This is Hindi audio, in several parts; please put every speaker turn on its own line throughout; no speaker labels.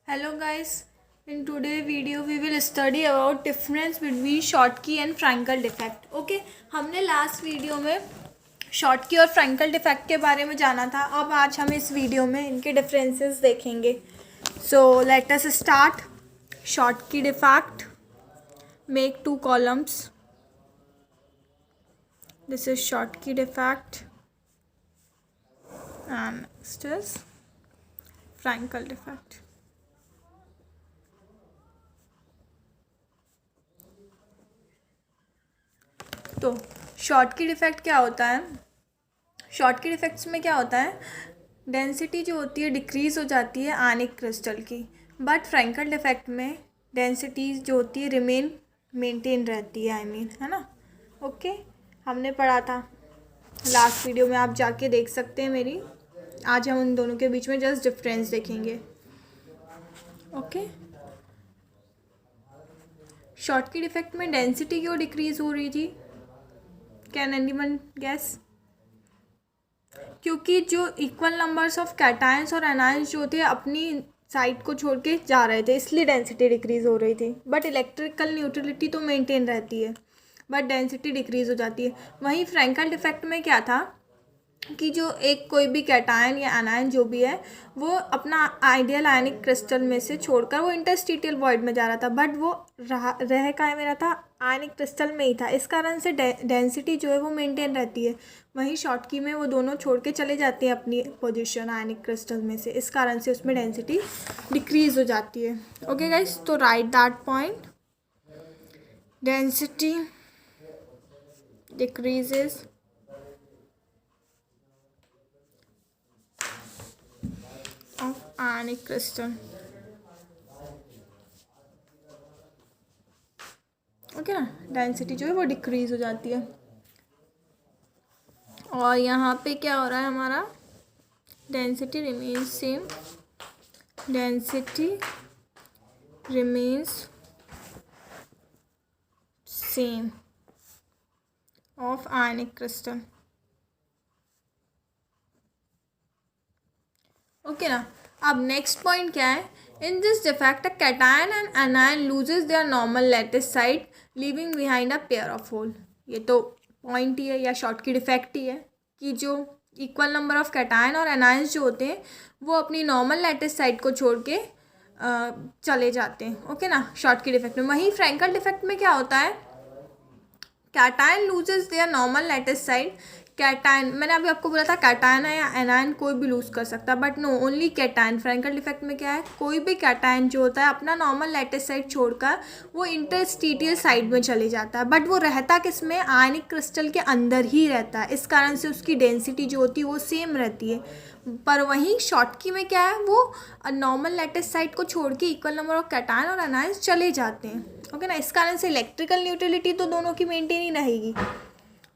Hello guys, in today video we will study about difference between Schottky and Frankel defect. Okay, हमने लास्ट वीडियो में Schottky और Frankel defect के बारे में जाना था. अब आज हम इस वीडियो में इनके डिफरेंसेस देखेंगे. So let us start. Schottky defect. Make two columns. This is Schottky defect and next is Frankel defect. तो शॉर्टकी डिफेक्ट क्या होता है? शॉर्टकी डिफेक्ट्स में क्या होता है, डेंसिटी जो होती है डिक्रीज़ हो जाती है आयनिक क्रिस्टल की, बट फ्रैंकल डिफेक्ट में डेंसिटी जो होती है रिमेन मेंटेन रहती है, है ना. ओके, हमने पढ़ा था लास्ट वीडियो में, आप जाके देख सकते हैं मेरी. आज हम उन दोनों के बीच में जस्ट डिफरेंस देखेंगे. ओके, शॉर्टकी डिफेक्ट में डेंसिटी क्यों डिक्रीज़ हो रही थी? Can anyone guess? क्योंकि जो इक्वल नंबर्स ऑफ कैटायंस और एनायंस जो थे अपनी साइड को छोड़ के जा रहे थे, इसलिए डेंसिटी डिक्रीज़ हो रही थी. बट इलेक्ट्रिकल न्यूट्रलिटी तो मेंटेन रहती है, बट डेंसिटी डिक्रीज़ हो जाती है. वहीं फ्रैंकल डिफेक्ट में क्या था कि जो एक कोई भी कैटायन या एनायन जो भी है वो अपना आइडियल आयनिक क्रिस्टल में से छोड़कर वो इंटरस्टिशियल वॉइड में जा रहा था, बट वो रह का में रहा था आयनिक क्रिस्टल में ही था. इस कारण से डेंसिटी जो है वो मेंटेन रहती है. वहीं शॉर्टकी में वो दोनों छोड़ के चले जाते हैं अपनी पोजीशन आयनिक क्रिस्टल में से, इस कारण से उसमें डेंसिटी डिक्रीज़ हो जाती है. ओके गाइस, तो right that point. Density decreases of ionic crystal. Okay ना, डेंसिटी जो है वो डिक्रीज हो जाती है. और यहाँ पे क्या हो रहा है हमारा, density remains same. Density remains same of ionic crystal. Okay ना. अब नेक्स्ट पॉइंट क्या है, in this defect a cation and anion loses their normal lattice side leaving behind a pair of hole. ये तो पॉइंट ही है या शॉर्टकी डिफेक्ट ही है कि जो इक्वल नंबर ऑफ कैटायन और एनायंस जो होते हैं वो अपनी नॉर्मल लैटिस साइड को छोड़ के चले जाते हैं. ओके ना, शॉर्टकी डिफेक्ट में. वहीं फ्रैंकल डिफेक्ट में क्या होता है, cation loses their normal lattice side. Cation, मैंने अभी आपको बोला था कैटायन है या एनायन कोई भी लूज कर सकता है, but no, only cation. Frenkel defect में क्या है, कोई भी कैटायन जो होता है अपना नॉर्मल लैटिस साइड छोड़कर वो इंटरस्टिशियल साइड में चले जाता है, बट वो रहता किस में, आयनिक क्रिस्टल के अंदर ही रहता है. इस कारण से उसकी डेंसिटी जो होती है वो सेम रहती है. पर वहीं शॉर्टकी में क्या है, वो नॉर्मल लैटिस साइड को छोड़ के इक्वल नंबर ऑफ कैटायन और एनायंस चले जाते हैं. ओके ना, इस कारण से इलेक्ट्रिकल न्यूट्रलिटी तो दोनों की मेंटेन ही रहेगी,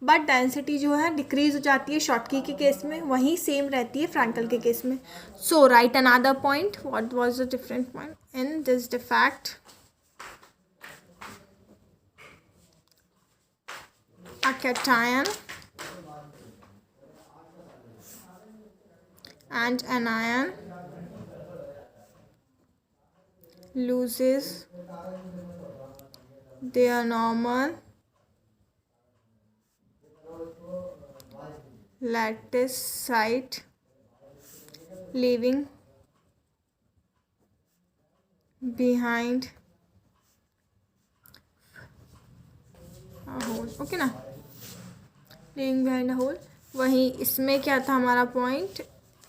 बट डेंसिटी जो है डिक्रीज हो जाती है शॉर्टकी के केस में, वहीं सेम रहती है फ्रैंकल के केस में. So right another point. What was the different point in this defect? A cation and anion loses their normal lattice site leaving behind a hole. Okay ना, leaving behind a hole. वहीं इसमें क्या था हमारा point,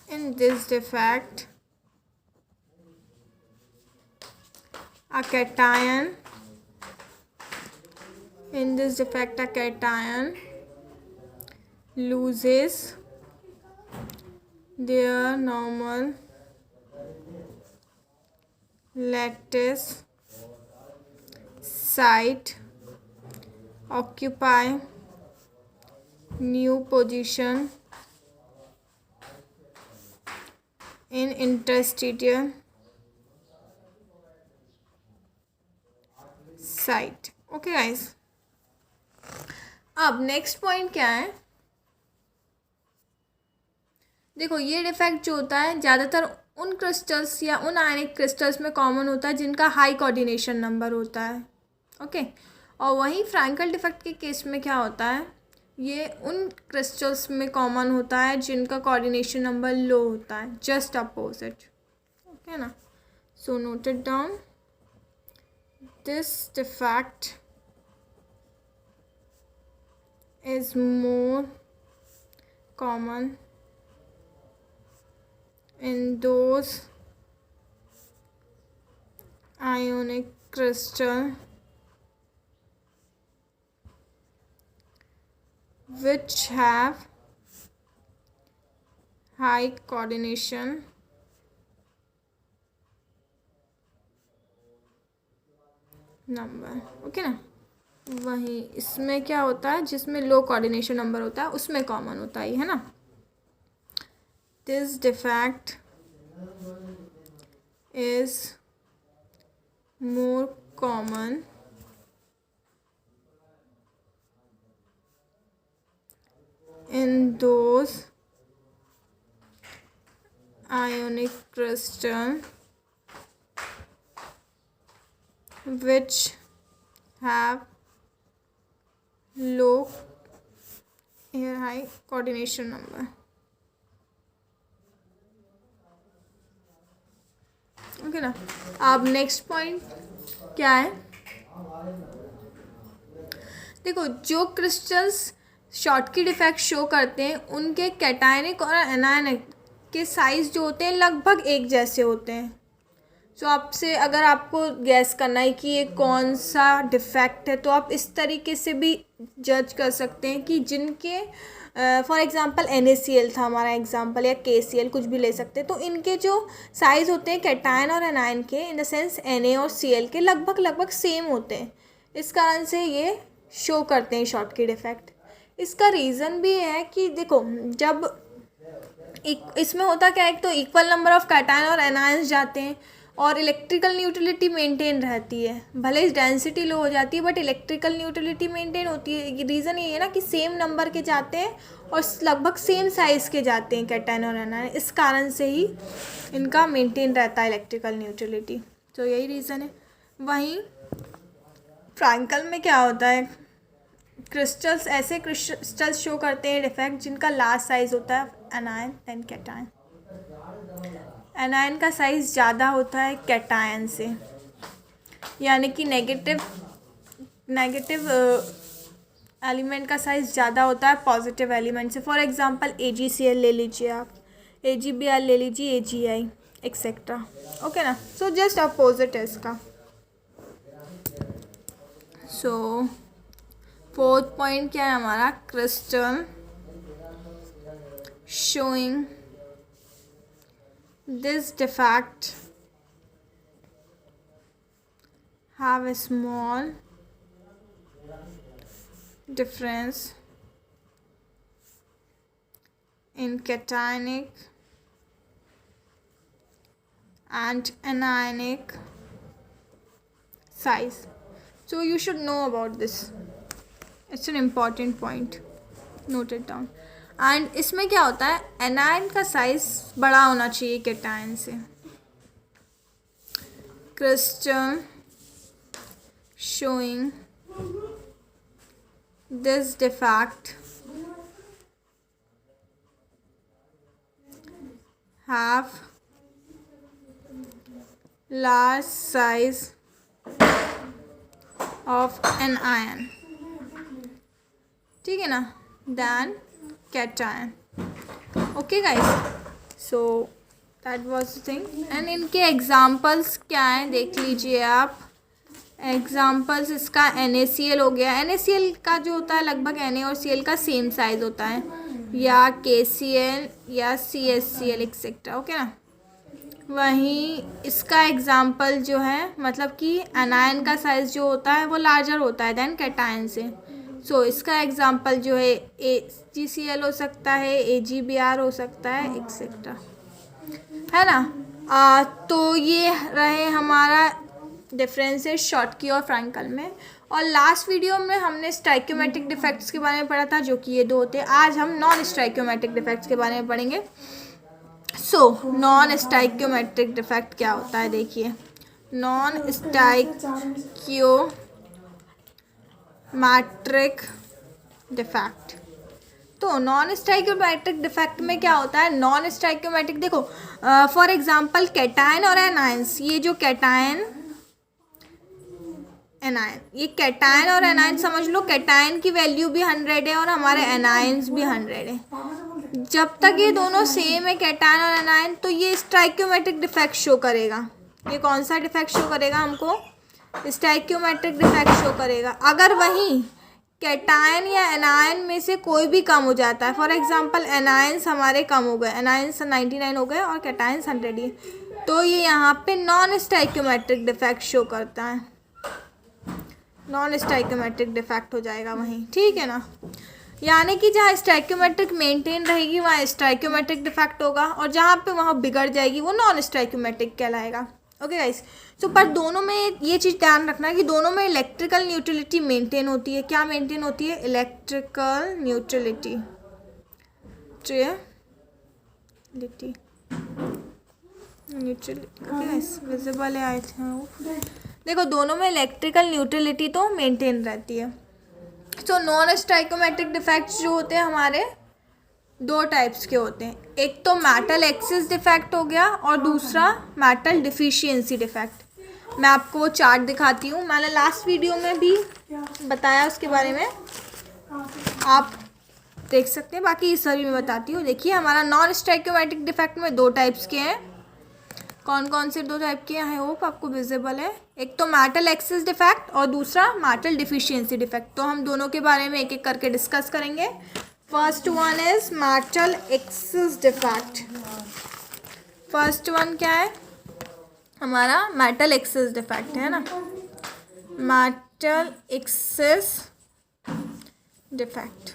in this defect a cation loses their normal lattice site, occupy new position in interstitial site. Okay guys, अब नेक्स्ट पॉइंट क्या है, देखो ये डिफेक्ट जो होता है ज़्यादातर उन क्रिस्टल्स या उन आयनिक क्रिस्टल्स में कॉमन होता है जिनका हाई कोऑर्डिनेशन नंबर होता है। ओके, और वहीं फ्रैंकल डिफेक्ट के केस में क्या होता है, ये उन क्रिस्टल्स में कॉमन होता है जिनका कोऑर्डिनेशन नंबर लो होता है, जस्ट अपोजिट। ओके ना, so noted down this defect is more common in those ionic crystal which have high coordination number। Okay ना, वहीं इसमें क्या होता है, जिसमें लो कोऑर्डिनेशन नंबर होता है उसमें कॉमन होता है ना। This defect is more common in those ionic crystal which have low या high coordination number। ओके ना, अब नेक्स्ट पॉइंट क्या है, देखो जो क्रिस्टल्स शॉटकी डिफेक्ट शो करते हैं उनके कैटायनिक और एनायनिक के साइज जो होते हैं लगभग एक जैसे होते हैं। सो आपसे अगर आपको गैस करना है कि ये कौन सा डिफेक्ट है, तो आप इस तरीके से भी जज कर सकते हैं कि जिनके फॉर एग्जांपल NaCl था हमारा एग्जांपल, या KCl कुछ भी ले सकते हैं, तो इनके जो साइज़ होते हैं कैटायन और एनायन के, इन द सेंस Na और Cl के लगभग सेम होते हैं। इस कारण से ये शो करते हैं शॉटकी डिफेक्ट। इसका रीज़न भी है कि देखो जब इसमें होता क्या है, एक तो इक्वल नंबर ऑफ कैटायन और एनायंस जाते हैं और इलेक्ट्रिकल न्यूट्रलिटी मेंटेन रहती है, भले ही डेंसिटी लो हो जाती है बट इलेक्ट्रिकल न्यूट्रलिटी मेंटेन होती है। रीज़न ये है ना कि सेम नंबर के जाते हैं और लगभग सेम साइज़ के जाते हैं कैटायन और एनायन, इस कारण से ही इनका मेंटेन रहता है इलेक्ट्रिकल न्यूट्रलिटी। तो यही रीज़न है। वहीं फ्रैंकल में क्या होता है, क्रिस्टल्स ऐसे क्रिस्टल्स शो करते हैं डिफेक्ट जिनका लार्ज साइज़ होता है एनायन देन कैटायन। एनायन का साइज़ ज़्यादा होता है कैटायन से, यानी कि नेगेटिव एलिमेंट का साइज़ ज़्यादा होता है पॉजिटिव एलिमेंट से। फॉर एग्जांपल AgCl ले लीजिए आप, AgBr ले लीजिए, AgI एक्सेट्रा। ओके ना, सो जस्ट अपोजिट है इसका। सो फोर्थ पॉइंट क्या है हमारा, crystal showing this defect have a small difference in cationic and anionic size. So you should know about this. It's an important point. Note it down. And इसमें क्या होता है, एनायन का साइज बड़ा होना चाहिए कैटायन से। Crystal showing this defect have large size of an anion, ठीक है ना, then cation। Okay guys, so that was the thing. And इनके एग्जांपल्स क्या हैं देख लीजिए आप। एग्जांपल्स इसका NaCl हो गया। NaCl का जो होता है लगभग Na और Cl का सेम साइज होता है, या KCl या CSCl एक्सेट्रा। ओके ना, वहीं इसका एग्जांपल जो है मतलब कि एनायन का साइज जो होता है वो लार्जर होता है देन कैटायन से। सो इसका एग्जांपल जो है AgCl हो सकता है, AgBr हो सकता है एक्सेट्रा, है ना। तो ये रहे हमारा डिफरेंसेस शॉटकी और फ्रैंकल में। और लास्ट वीडियो में हमने स्टाइक्योमेट्रिक डिफेक्ट्स के बारे में पढ़ा था, जो कि ये दो होते हैं। आज हम नॉन स्टाइक्योमेट्रिक डिफेक्ट्स के बारे में पढ़ेंगे। सो नॉन स्टाइक्योमेट्रिक डिफेक्ट क्या होता है, देखिए नॉन स्टाइक्योमेट्रिक डिफेक्ट। तो नॉन स्टाइक्योमेट्रिक डिफेक्ट में क्या होता है, नॉन स्टाइक्योमेट्रिक देखो फॉर एग्जांपल कैटायन और एनायंस, ये जो कैटायन एनायन, ये कैटायन और एनायन समझ लो, कैटायन की वैल्यू भी 100 है और हमारे एनायंस भी 100 है। जब तक ये दोनों सेम है कैटायन और एनायन, तो ये स्टाइक्योमेट्रिक डिफेक्ट शो करेगा। ये कौन सा डिफेक्ट शो करेगा हमको, स्टाइक्योमेट्रिक डिफेक्ट शो करेगा। अगर वहीं कैटायन या एनायन में से कोई भी कम हो जाता है, फॉर एग्जांपल एनायंस हमारे कम हो गए, एनायंस 99 हो गए और कैटायंस 100 ही, तो ये यहाँ पे नॉन स्टाइक्योमेट्रिक डिफेक्ट शो करता है, नॉन स्टाइक्योमेट्रिक डिफेक्ट हो जाएगा वहीं, ठीक है ना। यानी कि जहाँ स्टाइक्योमेट्रिक मेंटेन रहेगी वहाँ स्टाइक्योमेट्रिक डिफेक्ट होगा, और जहाँ पे वहाँ बिगड़ जाएगी वो नॉन स्टाइक्योमेट्रिक कहलाएगा। ओके गाइस, तो पर दोनों में ये चीज़ ध्यान रखना कि दोनों में इलेक्ट्रिकल न्यूट्रलिटी मेंटेन होती है। क्या मेंटेन होती है, इलेक्ट्रिकल न्यूट्रलिटी, विजिबल है आई थिंक। देखो दोनों में इलेक्ट्रिकल न्यूट्रलिटी तो मेंटेन रहती है। तो नॉन स्टाइक्योमेट्रिक डिफेक्ट्स जो होते हैं हमारे दो टाइप्स के होते हैं, एक तो मेटल एक्सिस डिफेक्ट हो गया और दूसरा मेटल डिफिशियंसी डिफेक्ट। मैं आपको वो चार्ट दिखाती हूँ, मैंने लास्ट वीडियो में भी बताया उसके बारे में, आप देख सकते हैं, बाकी इस सभी में बताती हूँ। देखिए हमारा नॉन स्टाइक्योमेट्रिक डिफेक्ट में दो टाइप्स के हैं। कौन कौन से दो टाइप के हैं, होप आपको विजिबल है। एक तो मेटल एक्सिस डिफेक्ट और दूसरा मेटल डिफिशियंसी डिफेक्ट। तो हम दोनों के बारे में एक एक करके डिस्कस करेंगे। First one is metal axis defect. First one क्या है हमारा, मेटल एक्सिस डिफेक्ट है ना, मेटल एक्सिस डिफेक्ट।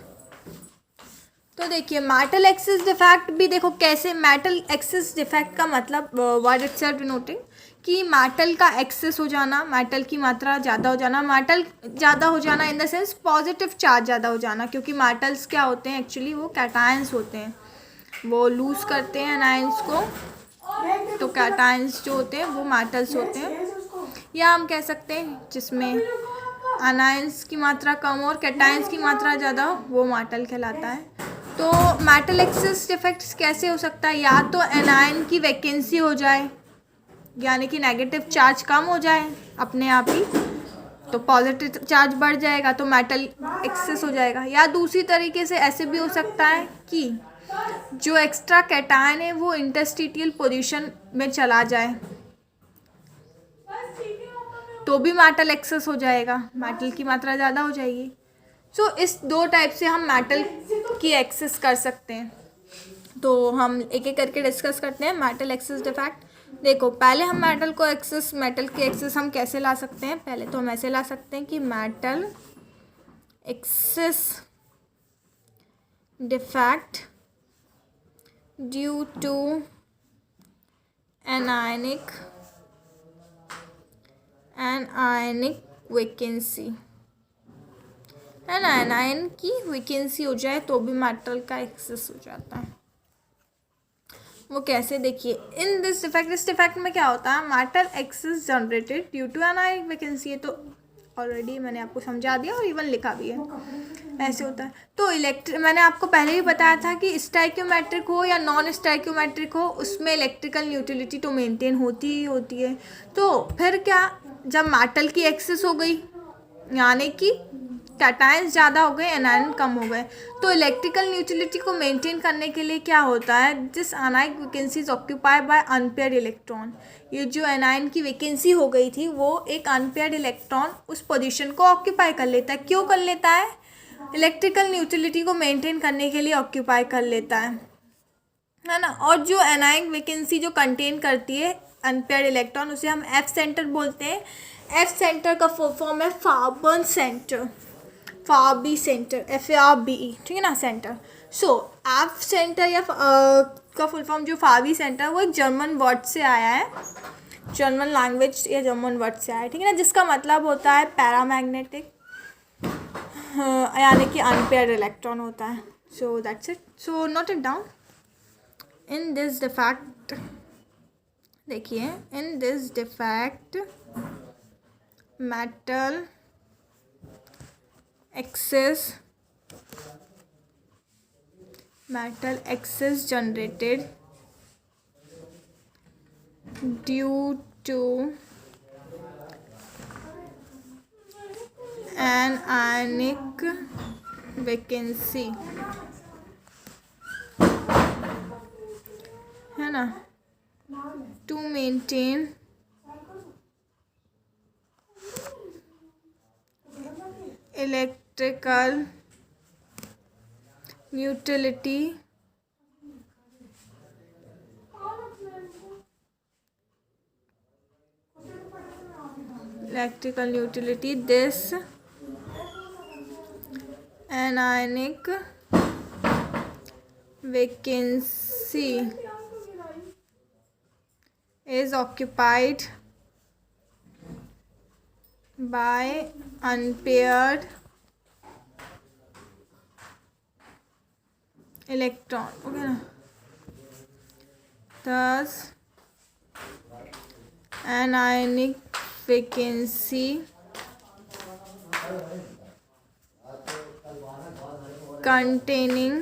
तो देखिए मेटल एक्सिस डिफेक्ट भी देखो कैसे, मेटल एक्सिस डिफेक्ट का मतलब वर्ड इटसेल्फ डिनोटिंग कि मेटल का एक्सेस हो जाना, मेटल की मात्रा ज़्यादा हो जाना, मेटल ज़्यादा हो जाना इन द सेंस पॉजिटिव चार्ज ज़्यादा हो जाना, क्योंकि मेटल्स क्या होते हैं एक्चुअली, वो कैटायंस होते हैं, वो लूज़ करते हैं एनायंस को, तो कैटायंस जो होते हैं वो मेटल्स होते हैं। या हम कह सकते हैं जिसमें एनायंस की मात्रा कम और कैटायंस की मात्रा ज़्यादा हो वो मेटल कहलाता है। तो मेटल एक्सिस डिफेक्ट्स कैसे हो सकता है, या तो एनायन की वैकेंसी हो जाए, यानी कि नेगेटिव चार्ज कम हो जाए अपने आप ही, तो पॉजिटिव चार्ज बढ़ जाएगा तो मेटल एक्सेस हो जाएगा। या दूसरी तरीके से ऐसे भी हो सकता है कि जो एक्स्ट्रा कैटायन है वो इंटरस्टिशियल पोजीशन में चला जाए, तो भी मेटल एक्सेस हो जाएगा, मेटल की मात्रा ज़्यादा हो जाएगी। सो इस दो टाइप से हम मेटल की एक्सेस कर सकते हैं। तो हम एक एक करके डिस्कस करते हैं मेटल एक्सेस डिफेक्ट। देखो पहले हम मेटल की एक्सेस हम कैसे ला सकते हैं, पहले तो हम ऐसे ला सकते हैं कि metal excess defect due to anionic vacancy, है ना, एनायन की वैकेंसी हो जाए तो भी मेटल का एक्सेस हो जाता है। वो कैसे, देखिए इन दिस डिफेक्ट, इस डिफेक्ट में क्या होता है, metal excess generated due to anionic vacancy, है तो ऑलरेडी मैंने आपको समझा दिया और इवन लिखा भी है, ऐसे होता है। तो मैंने आपको पहले ही बताया था कि स्टाइक्योमेट्रिक हो या नॉन स्टाइक्योमेट्रिक हो, उसमें इलेक्ट्रिकल न्यूट्रलिटी तो मेंटेन होती ही होती है। तो फिर क्या, जब मेटल की एक्सेस हो गई यानी कि कैटायंस ज़्यादा हो गए, एनायन कम हो गए, तो इलेक्ट्रिकल न्यूट्रलिटी को मेंटेन करने के लिए क्या होता है, this anion vacancy is occupied by unpaired electron. ये जो एनायन की वैकेंसी हो गई थी वो एक अनपेयर्ड इलेक्ट्रॉन उस पोजीशन को ऑक्यूपाई कर लेता है। क्यों कर लेता है, इलेक्ट्रिकल न्यूट्रलिटी को मेंटेन करने के लिए ऑक्यूपाई कर लेता है ना। और जो एनायन वैकेंसी जो कंटेन करती है अनपेयर्ड इलेक्ट्रॉन, उसे हम एफ सेंटर बोलते हैं। एफ सेंटर का फुल फॉर्म है फार्बन सेंटर, फार्बी सेंटर, FARBE, ठीक है ना, सेंटर। सो एफ सेंटर या का फुल फॉर्म जो फार्बी सेंटर, वो एक जर्मन वर्ड से आया है, जर्मन लैंग्वेज या जर्मन वर्ड से आया है, ठीक है ना, जिसका मतलब होता है पैरामैग्नेटिक, यानी कि अनपेयर्ड इलेक्ट्रॉन होता है। So that's it, so note it down. In this defect, देखिए, in this defect metal excess generated due to an ionic vacancy, है ना, to maintain electrical neutrality this anionic vacancy is occupied by unpaired electron, okay ना, thus anionic vacancy containing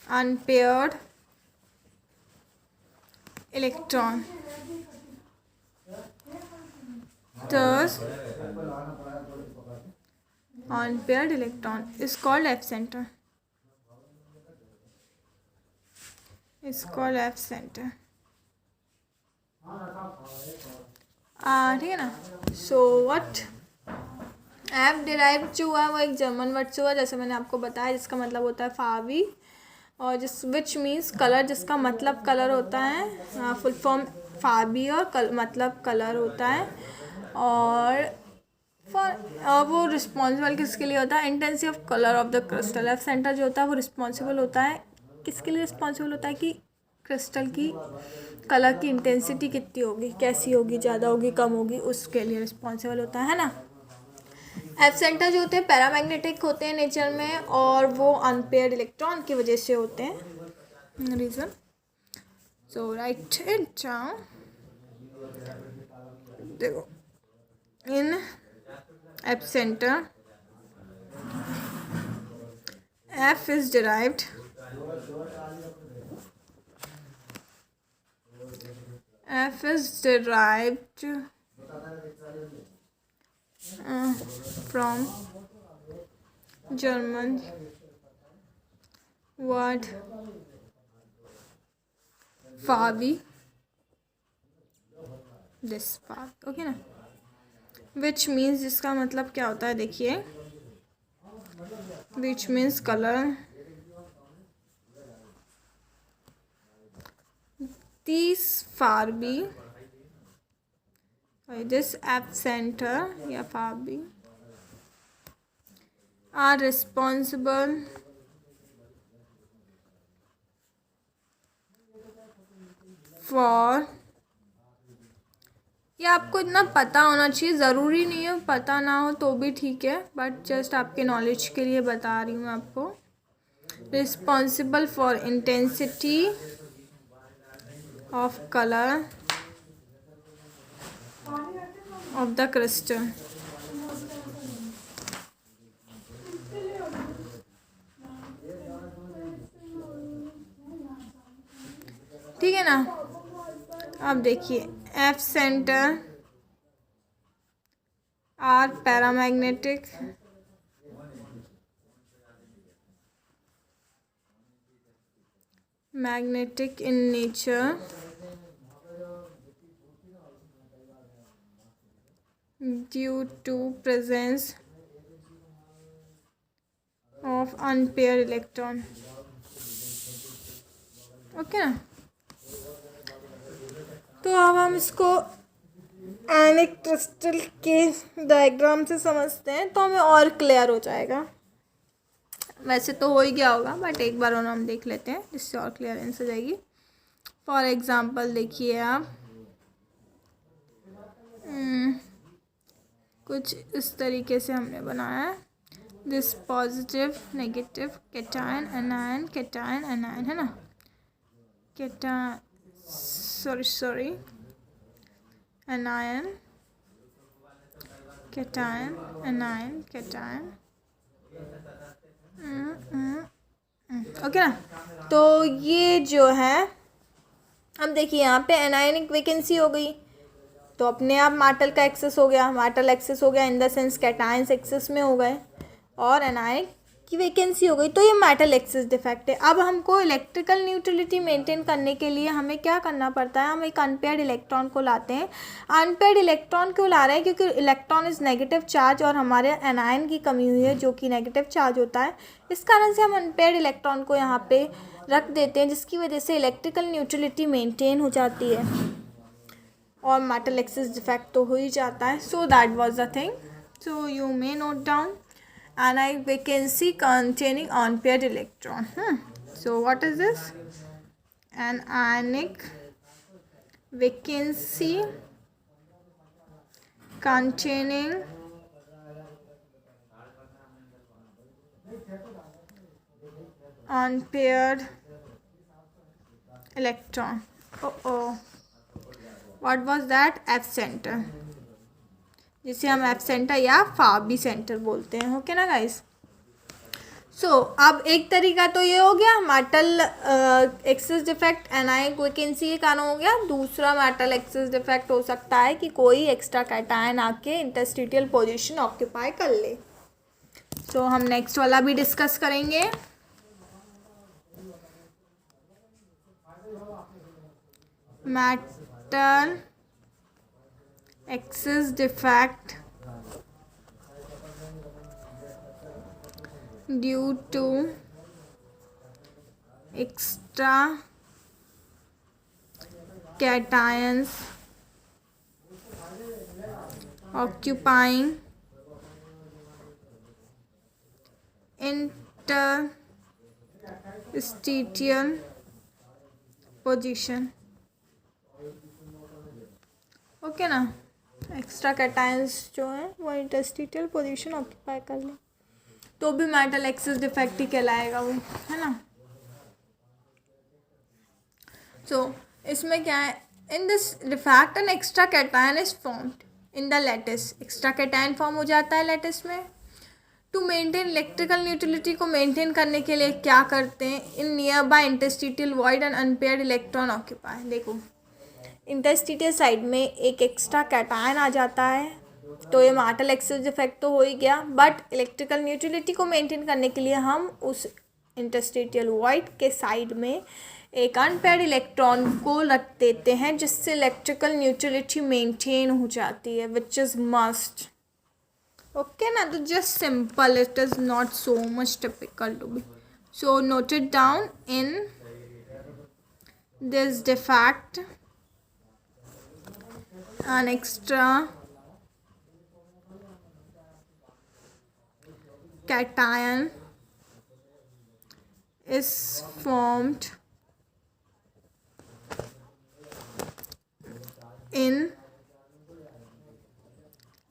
unpaired electron, thus unpaired electron is called F center, ठीक है ना. सो व्हाट एफ डिराइव जो हुआ वो एक जर्मन वर्ड से हुआ, जैसे मैंने आपको बताया, जिसका मतलब होता है फावी, और विच मीन्स कलर, जिसका मतलब कलर होता है, फुल फॉर्म फाबी, और मतलब कलर होता है. और वो रिस्पॉन्सिबल किसके लिए होता है, intensity of colour of the crystal. F centre जो होता है वो रिस्पॉन्सिबल होता है, किसके लिए रिस्पॉन्सिबल होता है, कि क्रिस्टल की कलर की इंटेंसिटी कितनी होगी, कैसी होगी, ज़्यादा होगी, कम होगी, उसके लिए रिस्पॉन्सिबल होता है ना. एफ सेंटर जो होते हैं पैरामैग्नेटिक होते हैं नेचर में, और वो अनपेयर्ड इलेक्ट्रॉन की वजह से होते हैं, reason. So write it down. देखो, in F centre F is derived from German word Farbe, this part, okay ना, which means, जिसका मतलब क्या होता है, देखिए, which means color. These Farbe, this F center या Farbe are responsible for, ये आपको इतना पता होना चाहिए, ज़रूरी नहीं है पता ना हो तो भी ठीक है, बट जस्ट आपके नॉलेज के लिए बता रही हूँ आपको. Responsible for intensity of colour of the crystal. ठीक है ना. अब देखिए, F centre are paramagnetic, magnetic in nature due to presence of unpaired electron. Okay ना. तो अब हम इसको एनिक क्रिस्टल के डायग्राम से समझते हैं तो हमें और क्लियर हो जाएगा. वैसे तो हो ही गया होगा, बट एक बार और हम देख लेते हैं जिससे और क्लियरेंस हो जाएगी. फॉर एग्ज़ाम्पल देखिए आप, कुछ इस तरीके से हमने बनाया है. This positive negative cation anion है ना, sorry anion cation anion cation, okay ना। तो ये जो है हम देखिए यहाँ पे एनायनिक वैकेंसी हो गई तो अपने आप मेटल का एक्सेस हो गया, मेटल एक्सेस हो गया in the sense cations excess में हो गए और एनायन की वैकेंसी हो गई, तो ये मेटल एक्सेस डिफेक्ट है। अब हमको इलेक्ट्रिकल न्यूट्रलिटी मेंटेन करने के लिए हमें क्या करना पड़ता है, हम एक अनपेयर्ड इलेक्ट्रॉन को लाते हैं। अनपेयर्ड इलेक्ट्रॉन क्यों ला रहे हैं, क्योंकि इलेक्ट्रॉन इज नेगेटिव चार्ज और हमारे एनायन की कमी हुई है जो कि नेगेटिव चार्ज होता है, इस कारण से हम अनपेयर्ड इलेक्ट्रॉन को यहाँ पे रख देते हैं, जिसकी वजह से इलेक्ट्रिकल न्यूट्रलिटी मेंटेन हो जाती है और मेटल एक्सेस डिफेक्ट तो हो ही जाता है। सो that was the thing, so you may note down anionic vacancy containing unpaired electron. So what is this? An ionic vacancy containing unpaired electron. What was that? F center, जिसे हम एफ सेंटर या फाबी सेंटर बोलते हैं, ओके ना गाइस। सो अब एक तरीका तो ये हो गया metal excess defect anionic vacancy के कारण हो गया। दूसरा मेटल एक्सेस डिफेक्ट हो सकता है कि कोई एक्स्ट्रा कैटायन आके इंटरस्टिशियल पोजीशन ऑक्यूपाई कर ले। सो हम नेक्स्ट वाला भी डिस्कस करेंगे। Metal excess defect due to extra cations occupying interstitial position, okay ना। एक्स्ट्रा कैटायंस जो हैं वो इंटरस्टिशियल पोजीशन ऑक्यूपाई कर लें तो भी मेटल एक्सेस डिफेक्ट ही कहलाएगा वो, है ना। सो इसमें क्या है, in this defect an extra cation is formed in the lattice, extra cation form हो जाता है लैटिस में। टू मेंटेन इलेक्ट्रिकल न्यूट्रलिटी को मेंटेन करने के लिए क्या करते हैं, in near by interstitial void and unpaired electron occupy. देखो इंटरस्टिशियल साइड में एक एक्स्ट्रा कैटायन आ जाता है तो ये मेटल एक्सेस डिफेक्ट तो हो ही गया, बट इलेक्ट्रिकल न्यूट्रलिटी को मेंटेन करने के लिए हम उस इंटरस्टिशियल वॉइड के साइड में एक अनपेयर्ड इलेक्ट्रॉन को रख देते हैं जिससे इलेक्ट्रिकल न्यूट्रलिटी मेंटेन हो जाती है, विच इज़ मस्ट, ओके ना। तो just simple, it is not so much typical to be, so noted down in this defect an extra cation is formed in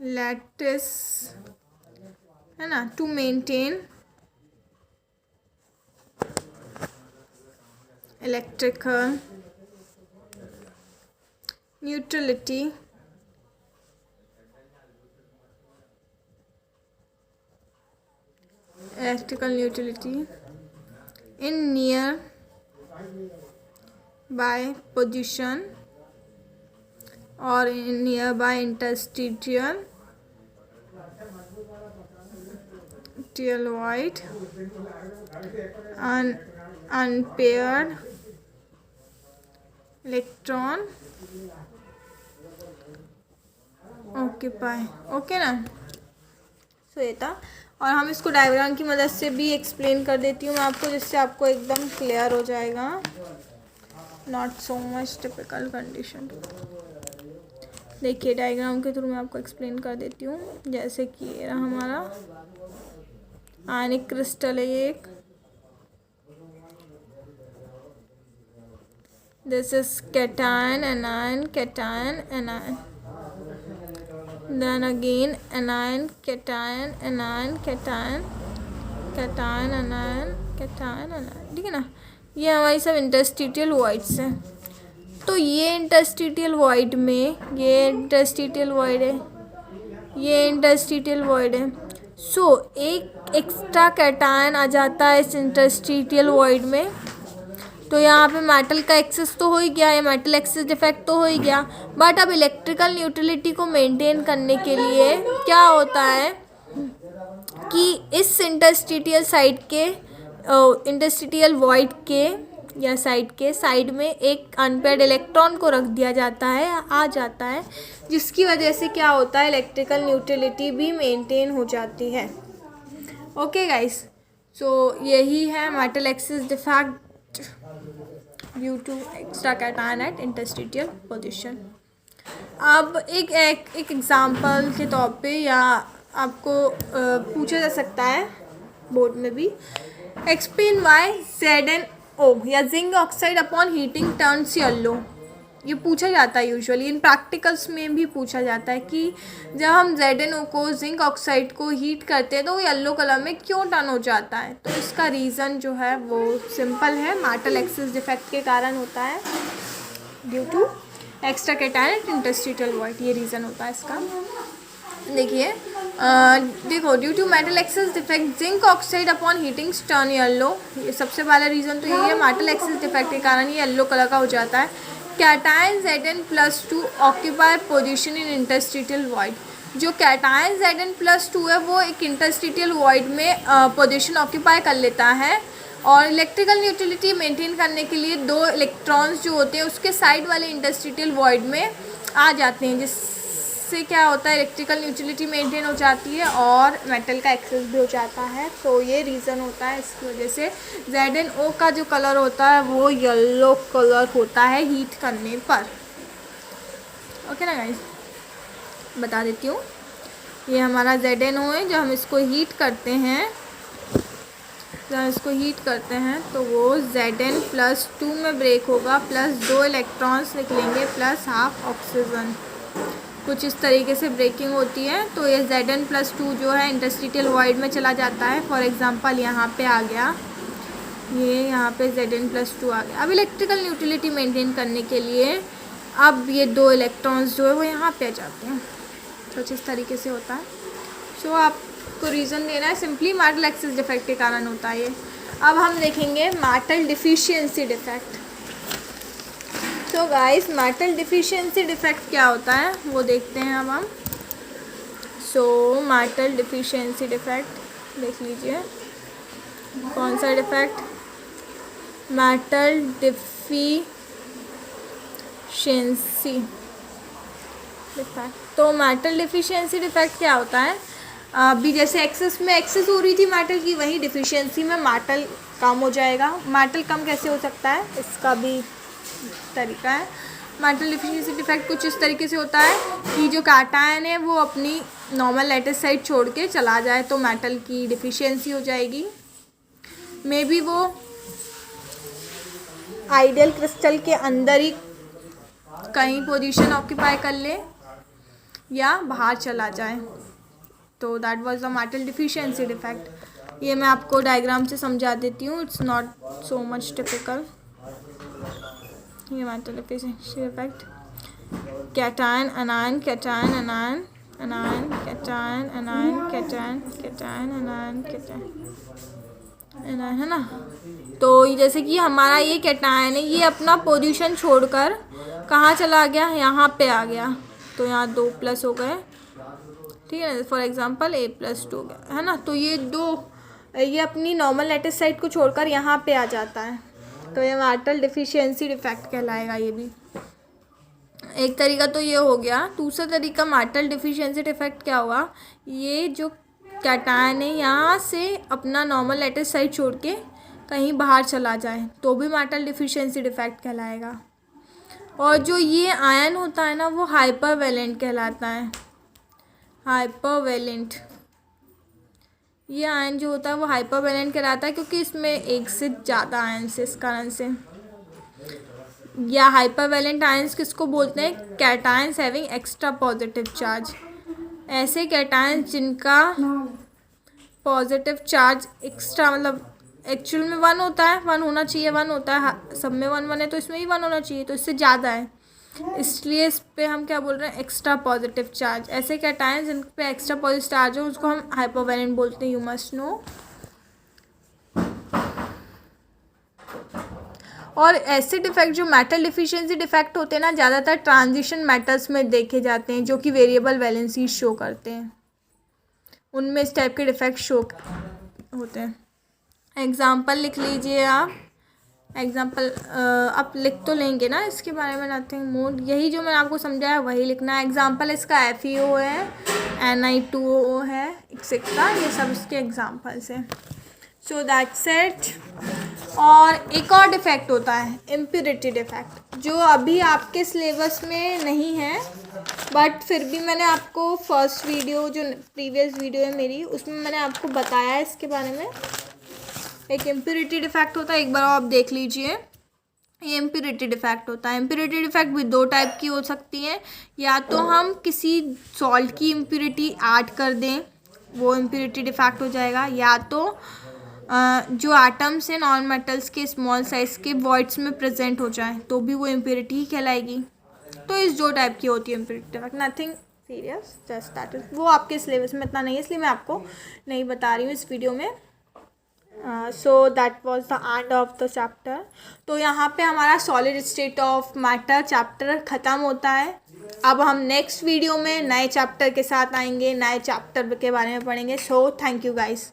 lattice, है ना, to maintain electrical neutrality in nearby position or in nearby interstitial void unpaired electron occupy, okay ना। सो ये था, और हम इसको डायग्राम की मदद से भी एक्सप्लेन कर देती हूँ मैं आपको, जिससे आपको एकदम क्लियर हो जाएगा, not so much typical condition. देखिए डायग्राम के थ्रू मैं आपको एक्सप्लेन कर देती हूँ, जैसे कि ये रहा हमारा आयनिक क्रिस्टल है एक, this is cation anion cation anion, then again anion cation, anion cation, cation anion, cation anion, ठीक है ना। ये हमारी सब इंटरस्टिशियल वॉइड्स हैं। तो ये इंटरस्टिशियल वॉइड में, ये इंटरस्टिशियल वॉइड है, ये इंटरस्टिशियल वॉइड है। सो एक एक्स्ट्रा कैटायन आ जाता है इस इंटरस्टिशियल वॉइड में। तो यहाँ पे मेटल का एक्सेस तो हो ही गया, ये मेटल एक्सेस डिफेक्ट तो हो ही गया। बट अब इलेक्ट्रिकल न्यूट्रलिटी को मेंटेन करने के लिए क्या होता है कि इस इंटरस्टिशियल साइड के, इंटरस्टिशियल वॉइड के या साइड के साइड में एक अनपेयर्ड इलेक्ट्रॉन को रख दिया जाता है, आ जाता है, जिसकी वजह से क्या होता है, इलेक्ट्रिकल न्यूट्रलिटी भी मेंटेन हो जाती है। ओके गाइस, सो यही है metal excess defect due to extra cation at interstitial position. अब एक एग्जांपल के तौर पे या आपको पूछा जा सकता है बोर्ड में भी, एक्सप्लेन वाई ZnO या zinc oxide upon heating turns yellow. ये पूछा जाता है यूजुअली, इन प्रैक्टिकल्स में भी पूछा जाता है कि जब हम ZnO को, जिंक ऑक्साइड को हीट करते हैं तो वो येलो कलर में क्यों टर्न हो जाता है। तो इसका रीज़न जो है वो सिंपल है, मेटल एक्सेस डिफेक्ट के कारण होता है, due to extra cation at interstitial void, ये रीज़न होता है इसका। देखिए, देखो, due to metal excess defect zinc oxide upon heating turn yellow, ये सबसे पहला रीज़न तो यही है, मेटल एक्सेस डिफेक्ट के कारण ये येलो कलर का हो जाता है। Cation Zn+2 occupy position in interstitial void, जो कैटायन Zn+2 है वो एक इंटरस्टिशियल वॉइड में पोजीशन ऑक्यूपाई कर लेता है, और इलेक्ट्रिकल न्यूट्रलिटी मेंटेन करने के लिए दो इलेक्ट्रॉन्स जो होते हैं उसके साइड वाले इंटरस्टिशियल वॉइड में आ जाते हैं, जिससे क्या होता है, इलेक्ट्रिकल न्यूट्रलिटी मेंटेन हो जाती है और मेटल का एक्सेस भी हो जाता है। तो ये रीज़न होता है, इसकी वजह से ZnO का जो कलर होता है वो येलो कलर होता है हीट करने पर। ओके ना गाइस, बता देती हूँ, ये हमारा ZnO है, जब हम इसको हीट करते हैं, तो वो Zn+2 में ब्रेक होगा, प्लस 2 इलेक्ट्रॉन्स निकलेंगे, प्लस हाफ ऑक्सीजन, कुछ इस तरीके से ब्रेकिंग होती है। तो ये Zn+2 जो है इंटरस्टिशियल वॉइड में चला जाता है। फॉर एग्जांपल यहाँ पे आ गया, ये यहाँ पे Zn+2 आ गया। अब इलेक्ट्रिकल न्यूट्रलिटी मेंटेन करने के लिए अब ये दो इलेक्ट्रॉन्स जो है वो यहाँ पे आ जाते हैं, कुछ इस तरीके से होता है। सो आपको रीज़न देना है, सिंपली मेटल एक्सेस डिफेक्ट के कारण होता है ये। अब हम देखेंगे मेटल डिफिशियंसी डिफेक्ट। तो गाइस, मेटल डिफिशियंसी डिफेक्ट क्या होता है वो देखते हैं अब हम। सो मेटल डिफिशियंसी डिफेक्ट देख लीजिए, कौन सा डिफेक्ट, मेटल डिफिशियंसी डिफेक्ट। तो मेटल डिफिशियंसी डिफेक्ट क्या होता है, अभी जैसे एक्सेस में एक्सेस हो रही थी मेटल की, वही डिफिशियंसी में मेटल कम हो जाएगा। मेटल कम कैसे हो सकता है, इसका भी तरीका है। मेटल डिफिशियंसी डिफेक्ट कुछ इस तरीके से होता है कि जो कैटायन है वो अपनी नॉर्मल लैटिस साइड छोड़ के चला जाए तो मेटल की डिफिशियंसी हो जाएगी। मे बी वो आइडियल क्रिस्टल के अंदर ही कहीं पोजीशन ऑक्यूपाई कर ले या बाहर चला जाए, तो that was the metal deficiency defect. ये मैं आपको डायग्राम से समझा देती हूँ, it's not so much typical. ये metal deficiency defect, cation anion, cation anion, anion cation, anion cation, cation anion, cation anion, है ना। तो जैसे कि हमारा ये कैटायन है, ये अपना पोजीशन छोड़कर कहाँ चला गया, यहाँ पे आ गया, तो यहाँ 2+ हो गए, ठीक है ना। फॉर एग्जांपल A+2 गया, है ना। तो ये अपनी नॉर्मल लैटिस साइड को छोड़कर यहाँ पे आ जाता है, तो ये मेटल डिफिशियंसी डिफेक्ट कहलाएगा। ये भी एक तरीका तो ये हो गया। दूसरा तरीका मेटल डिफिशियंसी डिफेक्ट क्या हुआ, ये जो कैटायन है यहाँ से अपना नॉर्मल लैटिस साइड छोड़ के कहीं बाहर चला जाए तो भी मेटल डिफिशियंसी डिफेक्ट कहलाएगा। और जो ये आयन होता है ना वो हाइपरवैलेंट कहलाता है, हाइपरवैलेंट। ये आयन जो होता है वो हाइपरवैलेंट कहलाता है क्योंकि इसमें एक से ज़्यादा आयन से, इस कारण से। या हाइपरवैलेंट आयंस किसको बोलते हैं, cations having extra positive charge. ऐसे कैटायन जिनका पॉजिटिव चार्ज एक्स्ट्रा, मतलब एक्चुअल में 1 होता है, 1 होना चाहिए, 1 होता है, सब में 1 1 है तो इसमें भी 1 होना चाहिए, तो इससे ज़्यादा है, इसलिए इस पे हम क्या बोल रहे हैं, एक्स्ट्रा पॉजिटिव चार्ज। ऐसे कैटायन जिन पे एक्स्ट्रा पॉजिटिव चार्ज हो उसको हम हाइपोवैलेंट बोलते हैं, यू मस्ट नो। और ऐसे डिफेक्ट जो मेटल डिफिशिएंसी डिफेक्ट होते हैं ना, ज़्यादातर ट्रांजिशन मेटल्स में देखे जाते हैं जो कि वेरिएबल वैलेंसी शो करते हैं, उनमें इस टाइप के डिफेक्ट शो होते हैं। एग्जाम्पल लिख लीजिए आप, एग्जाम्पल आप लिख तो लेंगे ना इसके बारे में, नथिंग मोर, यही जो मैंने आपको समझाया वही लिखना है। एग्जाम्पल इसका FeO है, Ni2O है, एक्सेट्रा, ये सब इसके एग्जाम्पल्स हैं। सो दैट्स इट। और एक और डिफेक्ट होता है इम्प्योरिटी डिफेक्ट, जो अभी आपके सिलेबस में नहीं है, बट फिर भी मैंने आपको फर्स्ट वीडियो, जो प्रीवियस वीडियो है मेरी, उसमें मैंने आपको बताया है इसके बारे में। एक इम्प्योरिटी डिफेक्ट होता है, एक बार आप देख लीजिए, ये इम्प्योरिटी डिफेक्ट होता है। इम्प्योरिटी डिफेक्ट भी 2 टाइप की हो सकती है, या तो हम किसी सॉल्ट की इम्प्योरिटी ऐड कर दें, वो इम्प्योरिटी डिफेक्ट हो जाएगा, या तो जो एटम्स हैं नॉन मेटल्स के स्मॉल साइज के वॉइड्स में प्रेजेंट हो जाए तो भी वो इम्प्योरिटी ही कहलाएगी। तो इस 2 टाइप की होती है impurity defect, nothing serious, just that is. वो आपके सिलेबस में इतना नहीं है, इसलिए मैं आपको नहीं बता रही हूँ इस वीडियो में। So that was the end of the chapter. तो यहाँ पे हमारा solid state of matter chapter ख़त्म होता है। अब हम नेक्स्ट वीडियो में नए चैप्टर के साथ आएंगे, नए चैप्टर के बारे में पढ़ेंगे। So thank you guys.